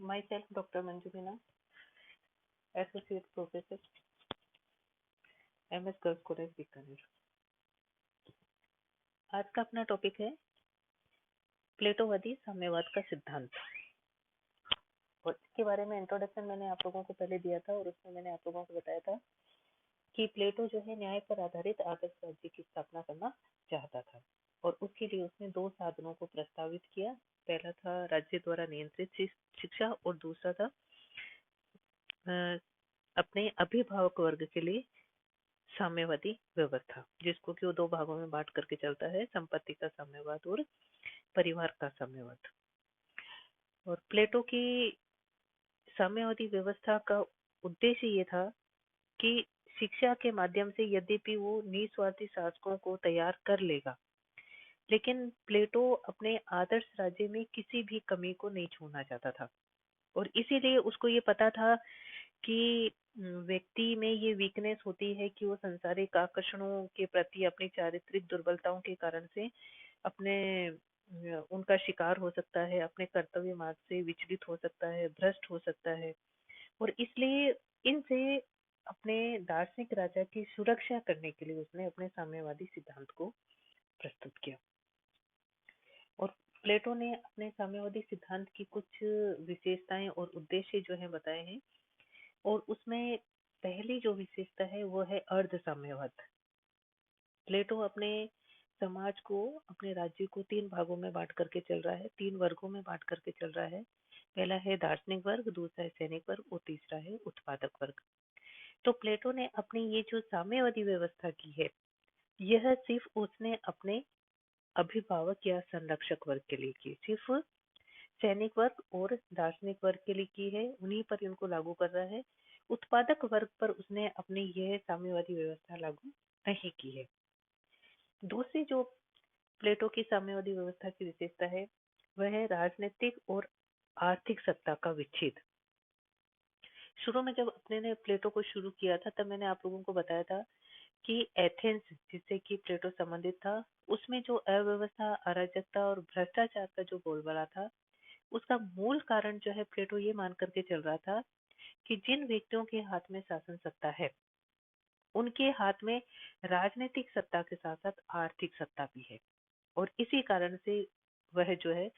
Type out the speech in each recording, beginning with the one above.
Myself, Dr. Manju Bina, Associate Professor, MS girls college Bikaner. आज का अपना टॉपिक है प्लेटोवादी साम्यवाद का सिद्धांत। और इसके बारे में इंट्रोडक्शन मैंने आप लोगों को पहले दिया था और उसमें मैंने आप लोगों को बताया था कि प्लेटो जो है न्याय पर आधारित आदर्श राज्य की स्थापना करना चाहता था और उसके लिए उसने दो साधनों को प्रस्तावित किया। पहला था राज्य द्वारा नियंत्रित शिक्षा और दूसरा था अपने अभिभावक वर्ग के लिए साम्यवादी व्यवस्था, जिसको कि वो दो भागों में बांट करके चलता है, संपत्ति का साम्यवाद और परिवार का साम्यवाद। और प्लेटो की साम्यवादी व्यवस्था का उद्देश्य ये था कि शिक्षा के माध्यम से यद्यपि वो निस्वार्थी शासकों को तैयार कर लेगा, लेकिन प्लेटो अपने आदर्श राज्य में किसी भी कमी को नहीं छोड़ना चाहता था। और इसीलिए उसको ये पता था कि व्यक्ति में ये वीकनेस होती है कि वो संसारिक आकर्षणों के प्रति अपनी चारित्रिक दुर्बलताओं के कारण से अपने उनका शिकार हो सकता है, अपने कर्तव्य मार्ग से विचलित हो सकता है, भ्रष्ट हो सकता है। और इसलिए इनसे अपने दार्शनिक राजा की सुरक्षा करने के लिए उसने अपने साम्यवादी सिद्धांत को प्रस्तुत किया। और प्लेटो ने अपने साम्यवादी सिद्धांत की कुछ विशेषताएं और उद्देश्य जो है बताए हैं। और उसमें पहली जो विशेषता है वो है अर्ध साम्यवाद। प्लेटो अपने समाज को, अपने राज्य को तीन भागों में बांट करके चल रहा है, तीन वर्गों में बांट करके चल रहा है। पहला है दार्शनिक वर्ग, दूसरा है सैनिक वर्ग और तीसरा है उत्पादक वर्ग। तो प्लेटो ने अपनी ये जो साम्यवादी व्यवस्था की है, यह सिर्फ उसने अपने अभिभावक या संरक्षक वर्ग के लिए की, सिर्फ सैनिक वर्ग और दार्शनिक वर्ग के लिए की है, उन्हीं पर इनको लागू कर रहा है। उत्पादक वर्ग पर उसने अपनी यह साम्यवादी व्यवस्था लागू नहीं की है। दूसरी जो प्लेटो की साम्यवादी व्यवस्था की विशेषता है वह है राजनीतिक और आर्थिक सत्ता का विच्छेद। शुरू में जब अपने ने प्लेटो को शुरू किया था तब मैंने आप लोगों को बताया था कि एथेंस, जिससे कि प्लेटो संबंधित था, उसमें जो अव्यवस्था, अराजकता और भ्रष्टाचार का जो बोलबाला था, उसका मूल कारण जो है प्लेटो ये मान करके चल रहा था कि जिन व्यक्तियों के हाथ में शासन सत्ता है उनके हाथ में राजनीतिक सत्ता के साथ साथ आर्थिक सत्ता भी है। और इसी कारण से वह जो है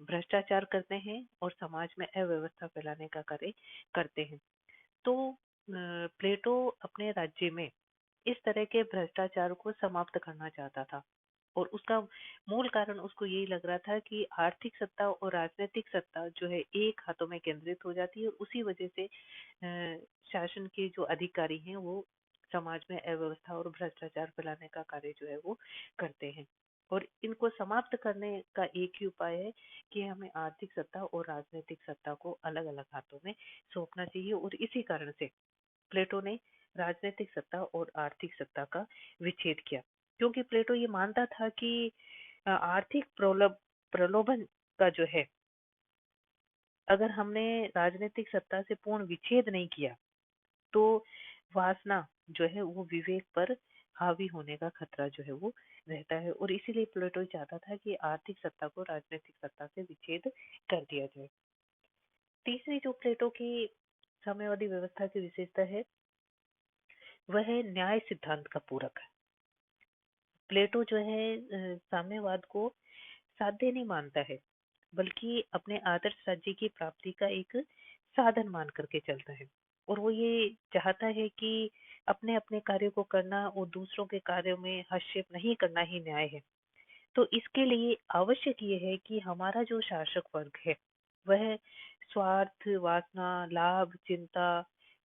भ्रष्टाचार करते हैं और समाज में अव्यवस्था फैलाने का कार्य करते हैं। तो प्लेटो अपने राज्य में इस तरह के भ्रष्टाचार को समाप्त करना चाहता था। और उसका मूल कारण उसको यही लग रहा था कि आर्थिक सत्ता और राजनीतिक सत्ता जो है एक हाथों में केंद्रित हो जाती है और उसी वजह से शासन के जो अधिकारी हैं वो समाज में अव्यवस्था और भ्रष्टाचार फैलाने का कार्य जो है वो करते हैं। और इनको समाप्त करने का एक ही उपाय है कि हमें आर्थिक सत्ता और राजनीतिक सत्ता को अलग अलग हाथों में सौंपना चाहिए। और इसी कारण से प्लेटो ने राजनीतिक सत्ता और आर्थिक सत्ता का विच्छेद किया, क्योंकि प्लेटो ये मानता था कि आर्थिक प्रलोभन का जो है, अगर हमने राजनीतिक सत्ता से पूर्ण विच्छेद नहीं किया तो वासना जो है वो विवेक पर हावी होने का खतरा जो है वो रहता है। और इसीलिए प्लेटो चाहता था कि आर्थिक सत्ता को राजनीतिक सत्ता से विच्छेद कर दिया जाए। तीसरी जो प्लेटो की साम्यवादी व्यवस्था की विशेषता है वह है न्याय सिद्धांत का पूरक। प्लेटो जो है साम्यवाद को साध्य नहीं मानता है, बल्कि अपने आदर्श राज्य की प्राप्ति का एक साधन मान करके चलता है। और वो ये चाहता है कि अपने अपने कार्यों को करना और दूसरों के कार्यों में हस्तक्षेप नहीं करना ही न्याय है। तो इसके लिए आवश्यक ये है कि हमारा जो शासक वर्ग है वह स्वार्थ, वासना, लाभ, चिंता,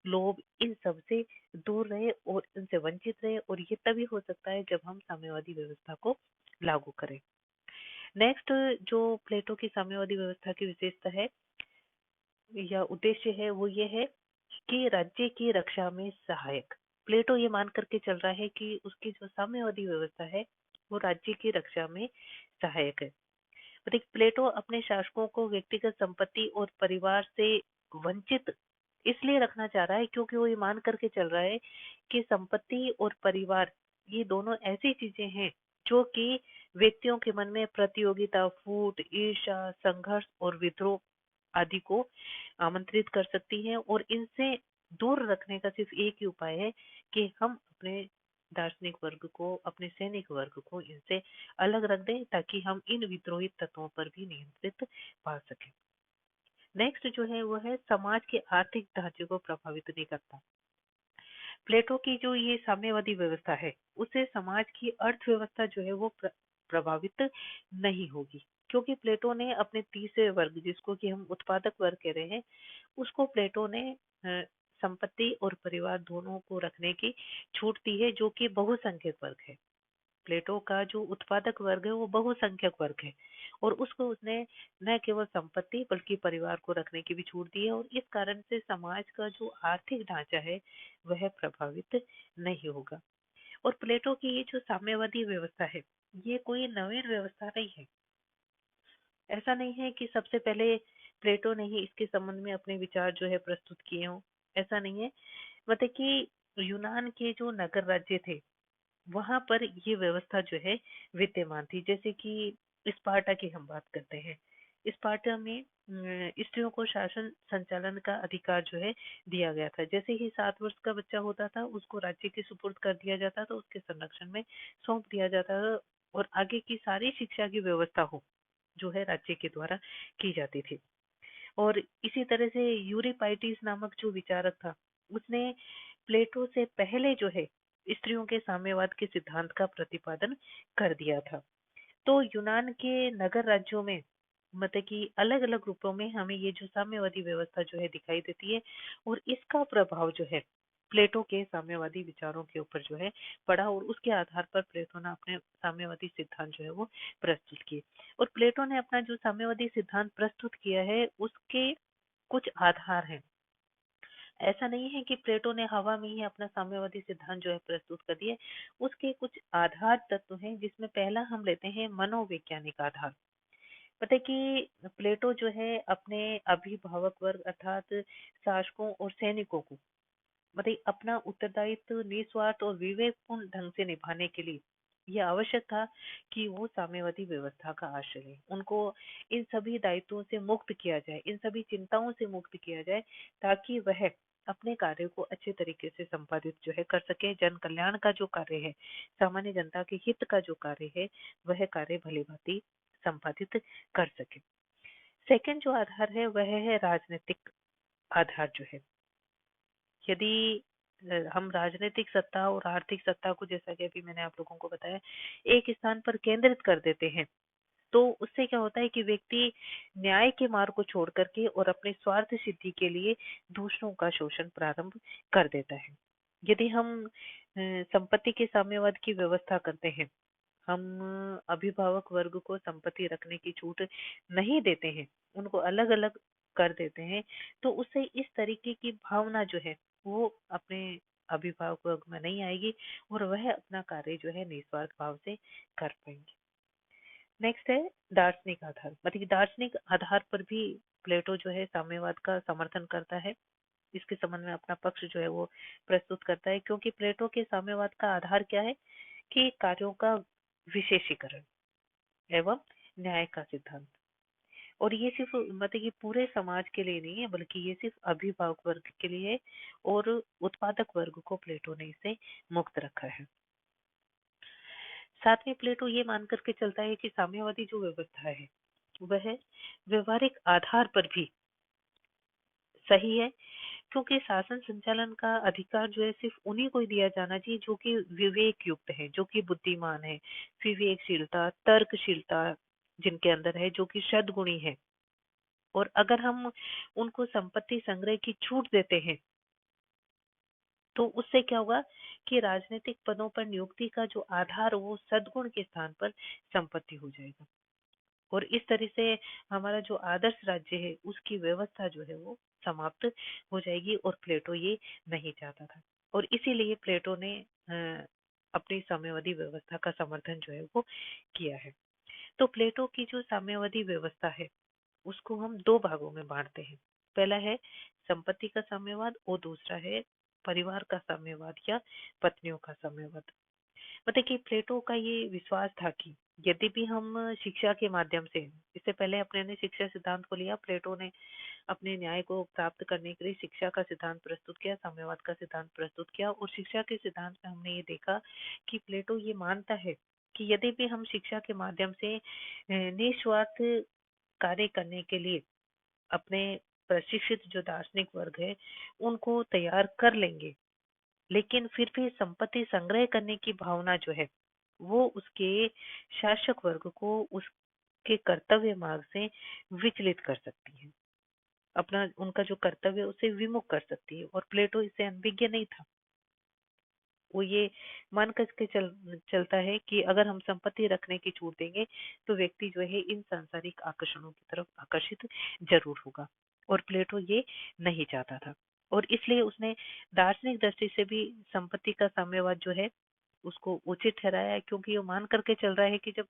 लोभ इन सब से दूर रहे और इनसे वंचित रहे। और ये तभी हो सकता है जब हम साम्यवादी व्यवस्था को लागू करें। नेक्स्ट जो प्लेटो की साम्यवादी व्यवस्था की विशेषता है या उद्देश्य है वो ये है कि राज्य की रक्षा में सहायक। प्लेटो ये मान करके चल रहा है कि उसकी जो साम्यवादी व्यवस्था है वो राज्य की रक्षा में सहायक है। प्लेटो अपने शासकों को व्यक्तिगत संपत्ति और परिवार से वंचित इसलिए रखना चाह रहा है क्योंकि वो ये मान करके चल रहा है कि संपत्ति और परिवार ये दोनों ऐसी चीजें हैं जो कि व्यक्तियों के मन में प्रतियोगिता, फूट, ईर्ष्या, संघर्ष और विद्रोह आदि को आमंत्रित कर सकती है। और इनसे दूर रखने का सिर्फ एक ही उपाय है कि हम अपने दार्शनिक वर्ग को, अपने सैनिक वर्ग को इनसे अलग रख दें, ताकि हम इन विद्रोही तत्वों पर भी नियंत्रित पा सकें। नेक्स्ट जो है वो है समाज के आर्थिक ढांचे को प्रभावित नहीं करता। प्लेटो की जो ये साम्यवादी व्यवस्था है, उससे समाज की अर्थव्यवस्था जो है वो प्रभावित नहीं होगी, क्योंकि प्लेटो ने अपने तीसरे वर्ग, जिसको कि हम उत्पादक वर्ग कह रहे हैं, उसको प्लेटो ने संपत्ति और परिवार दोनों को रखने की छूट दी है, जो कि बहुसंख्यक वर्ग है। प्लेटो का जो उत्पादक वर्ग है वो बहुसंख्यक वर्ग है, और उसको उसने न केवल संपत्ति बल्कि परिवार को रखने की भी छूट दी है, और इस कारण से समाज का जो आर्थिक ढांचा है वह प्रभावित नहीं होगा। और प्लेटो की ये जो साम्यवादी व्यवस्था है, ये कोई नवीन व्यवस्था नहीं है। ऐसा नहीं है कि सबसे पहले प्लेटो ने ही इसके संबंध में अपने विचार जो है प्रस्तुत किए हों, ऐसा नहीं है। मतलब कि यूनान के जो नगर राज्य थे, वहां पर ये व्यवस्था जो है विद्यमान थी। जैसे कि स्पार्टा की हम बात करते हैं, स्पार्टा में स्त्रियों को शासन संचालन का अधिकार जो है दिया गया था। जैसे ही 7 वर्ष का बच्चा होता था, उसको राज्य के सुपुर्द कर दिया जाता था, उसके संरक्षण में सौंप दिया जाता था, और आगे की सारी शिक्षा की व्यवस्था हो जो है राज्य के द्वारा की जाती थी। और इसी तरह से यूरिपाइटिस नामक जो विचारक था, उसने प्लेटो से पहले जो है स्त्रियों के साम्यवाद के सिद्धांत का प्रतिपादन कर दिया था। तो यूनान के नगर राज्यों में मतलब कि अलग अलग रूपों में हमें ये जो साम्यवादी व्यवस्था जो है दिखाई देती है, और इसका प्रभाव जो है प्लेटो के साम्यवादी विचारों के ऊपर जो है पड़ा, और उसके आधार पर प्लेटो ने अपने साम्यवादी सिद्धांत जो है वो प्रस्तुत किए। और प्लेटो ने अपना जो साम्यवादी सिद्धांत प्रस्तुत किया है, उसके कुछ आधार हैं। ऐसा नहीं है कि प्लेटो ने हवा में ही अपना साम्यवादी सिद्धांत जो है प्रस्तुत कर दिया। उसके कुछ आधार तत्व हैं, जिसमें पहला हम लेते हैं मनोवैज्ञानिक आधार। पता है कि प्लेटो जो है अपने अभिभावक वर्ग अर्थात शासकों और सैनिकों को मतलब अपना उत्तरदायित्व निस्वार्थ और विवेकपूर्ण ढंग से निभाने के लिए यह आवश्यक था कि वो साम्यवादी व्यवस्था का आश्रय लें। उनको इन सभी दायित्वों से मुक्त किया जाए, इन सभी चिंताओं से मुक्त किया जाए, ताकि वह अपने कार्य को अच्छे तरीके से संपादित जो है कर सके। जन कल्याण का जो कार्य है, सामान्य जनता के हित का जो कार्य है, वह कार्य भली भांति संपादित कर सके। सेकंड जो आधार है वह है राजनीतिक आधार जो है। यदि हम राजनीतिक सत्ता और आर्थिक सत्ता को, जैसा कि अभी मैंने आप लोगों को बताया, एक स्थान पर केंद्रित कर देते हैं, तो उससे क्या होता है कि व्यक्ति न्याय के मार्ग को छोड़ करके और अपने स्वार्थ सिद्धि के लिए दूसरों का शोषण प्रारंभ कर देता है। यदि हम संपत्ति के साम्यवाद की व्यवस्था करते हैं, हम अभिभावक वर्ग को संपत्ति रखने की छूट नहीं देते हैं, उनको अलग अलग कर देते हैं, तो उससे इस तरीके की भावना जो है वो अपने अभिभावक वर्ग में नहीं आएगी, और वह अपना कार्य जो है निस्वार्थ भाव से कर पाएंगे। नेक्स्ट है दार्शनिक आधार। मतलब कि दार्शनिक आधार पर भी प्लेटो जो है साम्यवाद का समर्थन करता है, इसके संबंध में अपना पक्ष जो है वो प्रस्तुत करता है। क्योंकि प्लेटो के साम्यवाद का आधार क्या है कि कार्यों का विशेषीकरण एवं न्याय का सिद्धांत। और ये सिर्फ मतलब कि पूरे समाज के लिए नहीं है, बल्कि ये सिर्फ अभिभावक वर्ग के लिए है, और उत्पादक वर्ग को प्लेटो ने इसे मुक्त रखा है। साथ में प्लेटो ये मान करके चलता है कि साम्यवादी जो व्यवस्था है वह व्यवहारिक आधार पर भी सही है, क्योंकि शासन संचालन का अधिकार जो है सिर्फ उन्हीं को ही दिया जाना चाहिए जो कि विवेक युक्त है, जो कि बुद्धिमान है, विवेकशीलता, तर्कशीलता जिनके अंदर है, जो कि सद्गुणी है। और अगर हम उनको संपत्ति संग्रह की छूट देते हैं, तो उससे क्या होगा कि राजनीतिक पदों पर नियुक्ति का जो आधार वो सद्गुण के स्थान पर संपत्ति हो जाएगा। और इस तरह से हमारा जो आदर्श राज्य है उसकी व्यवस्था जो है वो समाप्त हो जाएगी, और प्लेटो ये नहीं चाहता था। और इसीलिए प्लेटो ने अपनी साम्यवादी व्यवस्था का समर्थन जो है वो किया है। तो प्लेटो की जो साम्यवादी व्यवस्था है उसको हम दो भागों में बांटते हैं। पहला है संपत्ति का साम्यवाद, और दूसरा है परिवार का साम्यवाद या पत्नियों का साम्यवाद। मतलब कि प्लेटो का ये विश्वास था कि यदि भी हम शिक्षा के माध्यम से, इससे पहले अपने ने शिक्षा सिद्धांत को लिया, प्लेटो ने अपने न्याय को प्राप्त करने के लिए शिक्षा का सिद्धांत प्रस्तुत किया, साम्यवाद का सिद्धांत प्रस्तुत किया। और शिक्षा के सिद्धांत में हमने ये देखा कि प्लेटो ये मानता है कि यदि भी हम शिक्षा के माध्यम से निस्वार्थ कार्य करने के लिए अपने प्रशिक्षित जो दार्शनिक वर्ग है उनको तैयार कर लेंगे, लेकिन फिर भी संपत्ति संग्रह करने की भावना जो है वो उसके शासक वर्ग को उसके कर्तव्य मार्ग से विचलित कर सकती है, अपना उनका जो कर्तव्य है, उसे विमुख कर सकती है। और प्लेटो इससे अनभिज्ञ नहीं था। वो ये मान करके चलता है कि अगर हम संपत्ति रखने की छूट देंगे तो व्यक्ति जो है इन सांसारिक आकर्षणों की तरफ आकर्षित जरूर होगा। और प्लेटो ये नहीं चाहता था, और इसलिए उसने दार्शनिक दृष्टि से भी संपत्ति का साम्यवाद जो है उसको उचित ठहराया है, क्योंकि वो मान करके चल रहा है कि जब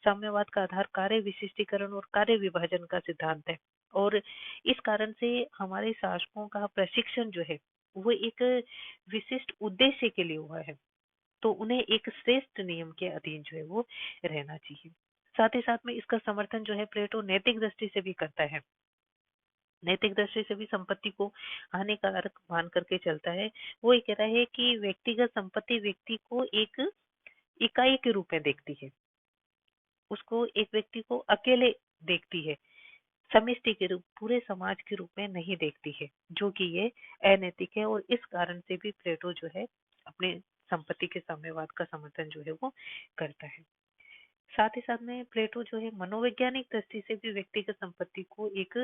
साम्यवाद का आधार कार्य विशिष्टीकरण और कार्य विभाजन का सिद्धांत है, और इस कारण से हमारे शासकों का प्रशिक्षण जो है वो एक विशिष्ट उद्देश्य के लिए हुआ है, तो उन्हें एक श्रेष्ठ नियम के अधीन जो है वो रहना चाहिए। साथ ही साथ में इसका समर्थन जो है प्लेटो नैतिक दृष्टि से भी करता है। नैतिक दृष्टि से भी संपत्ति को हानिकारक मान करके चलता है। वो ये कह रहा है कि व्यक्तिगत संपत्ति व्यक्ति को एक इकाई के रूप में देखती है, उसको एक व्यक्ति को अकेले देखती है, समष्टि के रूप, पूरे समाज के रूप में नहीं देखती है, जो कि ये अनैतिक है। और इस कारण से भी प्लेटो जो है अपने संपत्ति के साम्यवाद का समर्थन जो है वो करता है। साथ ही साथ में प्लेटो जो है मनोवैज्ञानिक दृष्टि से भी व्यक्तिगत संपत्ति को एक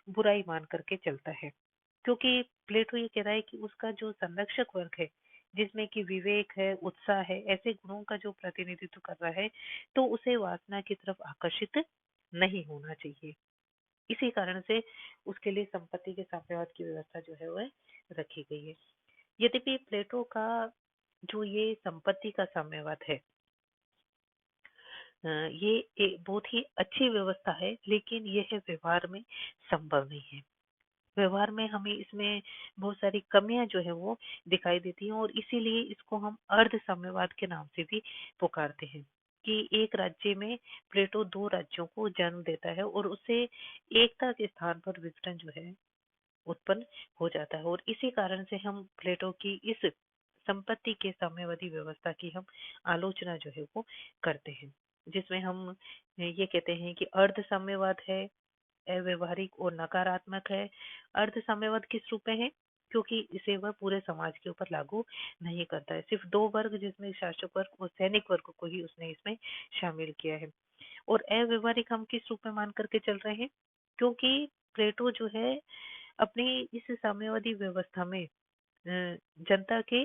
बुराई मान करके चलता है, क्योंकि प्लेटो ये कह रहा है कि उसका जो संरक्षक वर्ग है जिसमें कि विवेक है, उत्साह है, ऐसे गुणों का जो प्रतिनिधित्व कर रहा है, तो उसे वासना की तरफ आकर्षित नहीं होना चाहिए। इसी कारण से उसके लिए संपत्ति के साम्यवाद की व्यवस्था जो है वह रखी गई है। यद्यपि प्लेटो का जो ये संपत्ति का साम्यवाद है, ये एक बहुत ही अच्छी व्यवस्था है, लेकिन यह व्यवहार में संभव नहीं है। व्यवहार में हमें इसमें बहुत सारी कमियां जो है वो दिखाई देती हैं, और इसीलिए इसको हम अर्ध साम्यवाद के नाम से भी पुकारते हैं। कि एक राज्य में प्लेटो दो राज्यों को जन्म देता है और उसे एकता के स्थान पर विघटन जो है उत्पन्न हो जाता है, और इसी कारण से हम प्लेटो की इस संपत्ति के साम्यवादी व्यवस्था की हम आलोचना जो है वो करते हैं, जिसमें हम ये कहते हैं कि अर्ध साम्यवाद है, अव्यवहारिक और नकारात्मक है। अर्ध साम्यवाद किस रूप में है? क्योंकि इसे वह पूरे समाज के ऊपर लागू नहीं करता है, सिर्फ दो वर्ग जिसमें शासक वर्ग और सैनिक वर्ग को ही उसने इसमें शामिल किया है। और अव्यवहारिक हम किस रूप में मान करके चल रहे हैं? क्योंकि प्लेटो जो है अपनी इस साम्यवादी व्यवस्था में जनता के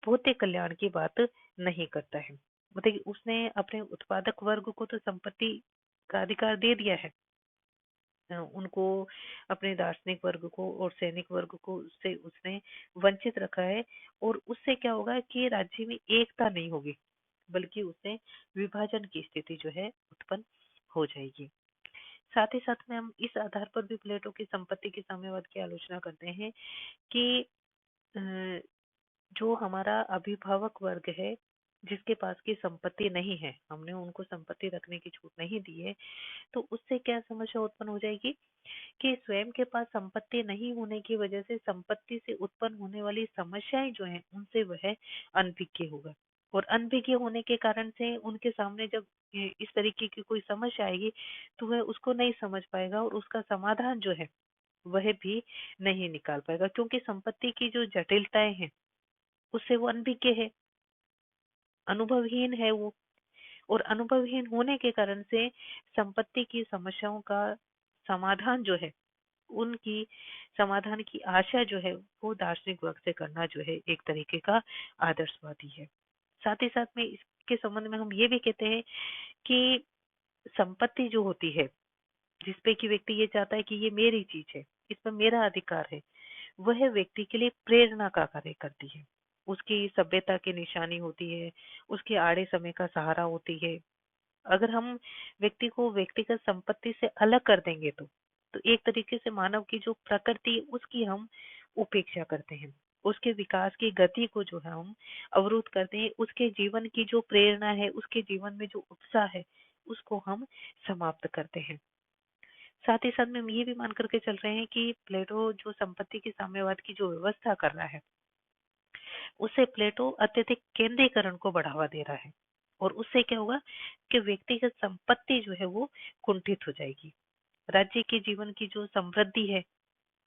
भौतिक कल्याण की बात नहीं करता है। मतलब कि उसने अपने उत्पादक वर्ग को तो संपत्ति का अधिकार दे दिया है, उनको, अपने दार्शनिक वर्ग को और सैनिक वर्ग को उससे उसने वंचित रखा है। और उससे क्या होगा कि राज्य में एकता नहीं होगी, बल्कि उससे विभाजन की स्थिति जो है उत्पन्न हो जाएगी। साथ ही साथ में हम इस आधार पर भी प्लेटो की संपत्ति के साम्यवाद की आलोचना करते हैं कि अ, जो हमारा अभिभावक वर्ग है जिसके पास की संपत्ति नहीं है, हमने उनको संपत्ति रखने की छूट नहीं दी है, तो उससे क्या समस्या उत्पन्न हो जाएगी कि स्वयं के पास संपत्ति नहीं होने की वजह से संपत्ति से उत्पन्न होने वाली समस्याएं जो हैं उनसे वह अनभिज्ञ होगा। और अनभिज्ञ होने के कारण से उनके सामने जब इस तरीके की कोई समस्या आएगी तो वह उसको नहीं समझ पाएगा, और उसका समाधान जो है वह भी नहीं निकाल पाएगा, क्योंकि संपत्ति की जो जटिलताएं हैं उससे वो अनभिज्ञ है, अनुभवहीन है वो। और अनुभवहीन होने के कारण से संपत्ति की समस्याओं का समाधान जो है, उनकी समाधान की आशा जो है वो दार्शनिक वर्ग से करना जो है एक तरीके का आदर्शवादी है। साथ ही साथ में इसके संबंध में हम ये भी कहते हैं कि संपत्ति जो होती है जिसपे कि व्यक्ति ये चाहता है कि ये मेरी चीज है, इस पर मेरा अधिकार है, वह व्यक्ति के लिए प्रेरणा का कार्य करती है, उसकी सभ्यता की निशानी होती है, उसके आड़े समय का सहारा होती है। अगर हम व्यक्ति को व्यक्तिगत संपत्ति से अलग कर देंगे तो एक तरीके से मानव की जो प्रकृति उसकी हम उपेक्षा करते हैं, उसके विकास की गति को जो है हम अवरुद्ध करते हैं, उसके जीवन की जो प्रेरणा है, उसके जीवन में जो उत्साह है उसको हम समाप्त करते हैं। साथ ही साथ में हम ये भी मान करके चल रहे हैं कि प्लेटो जो संपत्ति के साम्यवाद की जो व्यवस्था कर रहा है, उससे प्लेटो अत्यधिक केंद्रीकरण को बढ़ावा दे रहा है। और उससे क्या होगा कि व्यक्तिगत संपत्ति जो है वो कुंठित हो जाएगी। राज्य के जीवन की जो समृद्धि है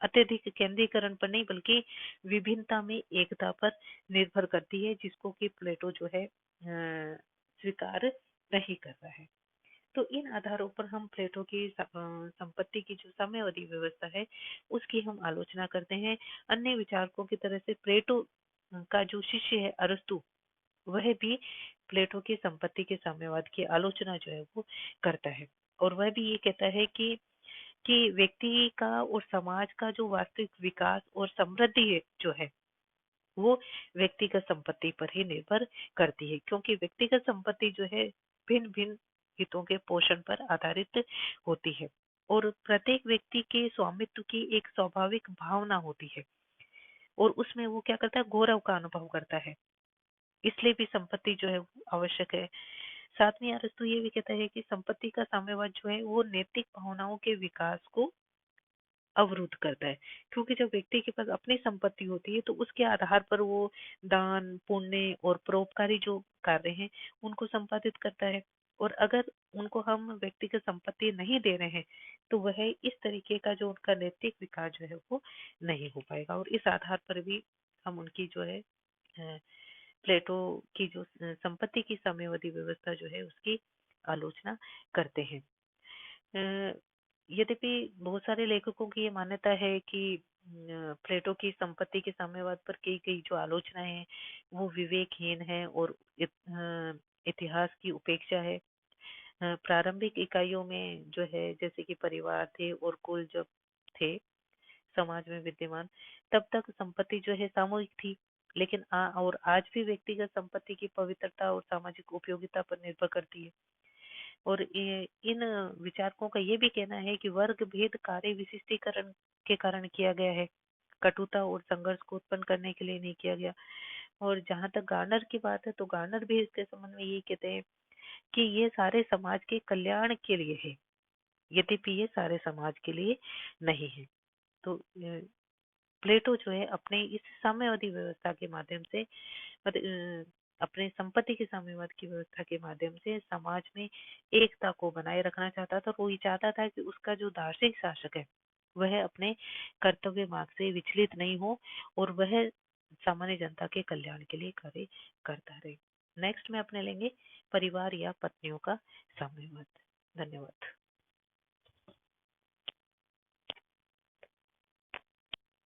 अत्यधिक केंद्रीकरण पर नहीं बल्कि विभिन्नता में एकता पर निर्भर करती है, जिसको कि प्लेटो जो है स्वीकार नहीं कर रहा है। तो इन आधारों पर हम प्लेटो की संपत्ति की जो समयावधि व्यवस्था है उसकी हम आलोचना करते हैं। अन्य विचारकों की तरह से प्लेटो का जो शिष्य है अरस्तु, वह भी प्लेटो की संपत्ति के साम्यवाद की आलोचना जो है वो करता है। और वह भी ये कहता है कि व्यक्ति का और समाज का जो वास्तविक विकास और समृद्धि है जो है वो व्यक्तिगत संपत्ति पर ही निर्भर करती है, क्योंकि व्यक्तिगत संपत्ति जो है भिन्न भिन्न हितों के पोषण पर आधारित होती है और प्रत्येक व्यक्ति के स्वामित्व की एक स्वाभाविक भावना होती है और उसमें वो क्या करता है, गौरव का अनुभव करता है। इसलिए भी संपत्ति जो है वो आवश्यक है। साथ में अरस्तु ये भी कहता है कि संपत्ति का साम्यवाद जो है वो नैतिक भावनाओं के विकास को अवरुद्ध करता है, क्योंकि जब व्यक्ति के पास अपनी संपत्ति होती है तो उसके आधार पर वो दान पुण्य और परोपकारी जो कार्य हैं उनको संपादित करता है। और अगर उनको हम व्यक्तिगत संपत्ति नहीं दे रहे हैं तो वह इस तरीके का जो उनका नैतिक विकास जो है वो नहीं हो पाएगा। और इस आधार पर भी हम उनकी जो है प्लेटो की जो संपत्ति की समयावधि व्यवस्था जो है उसकी आलोचना करते हैं। अ, यद्यपि बहुत सारे लेखकों की ये मान्यता है कि प्लेटो की संपत्ति के साम्यवाद पर की गई जो आलोचनाएं हैं वो विवेकहीन है और इतिहास की उपेक्षा है। प्रारंभिक इकाइयों में जो है जैसे कि परिवार थे और कुल जब थे समाज में विद्यमान, तब तक संपत्ति जो है सामूहिक थी। लेकिन और आज भी व्यक्तिगत संपत्ति की पवित्रता और सामाजिक उपयोगिता पर निर्भर करती है। और इन विचारकों का ये भी कहना है कि वर्ग भेद कार्य विशिष्टीकरण के कारण किया गया है, कटुता और संघर्ष को उत्पन्न करने के लिए नहीं किया गया। और जहां तक गार्नर की बात है तो गार्नर भी इसके संबंध में यही कहते हैं कि ये सारे समाज के कल्याण के लिए है, यद्यपि ये सारे समाज के लिए नहीं है। तो प्लेटो जो है अपने इस साम्यवादी व्यवस्था के माध्यम से अपने संपत्ति के साम्यवाद की व्यवस्था के माध्यम से समाज में एकता को बनाए रखना चाहता था और वो ये चाहता था कि उसका जो दार्शनिक शासक है वह अपने कर्तव्य मार्ग से विचलित नहीं हो और वह सामान्य जनता के कल्याण के लिए कार्य करता रहे। नेक्स्ट में अपने लेंगे परिवार या पत्नियों का साम्यवाद। धन्यवाद।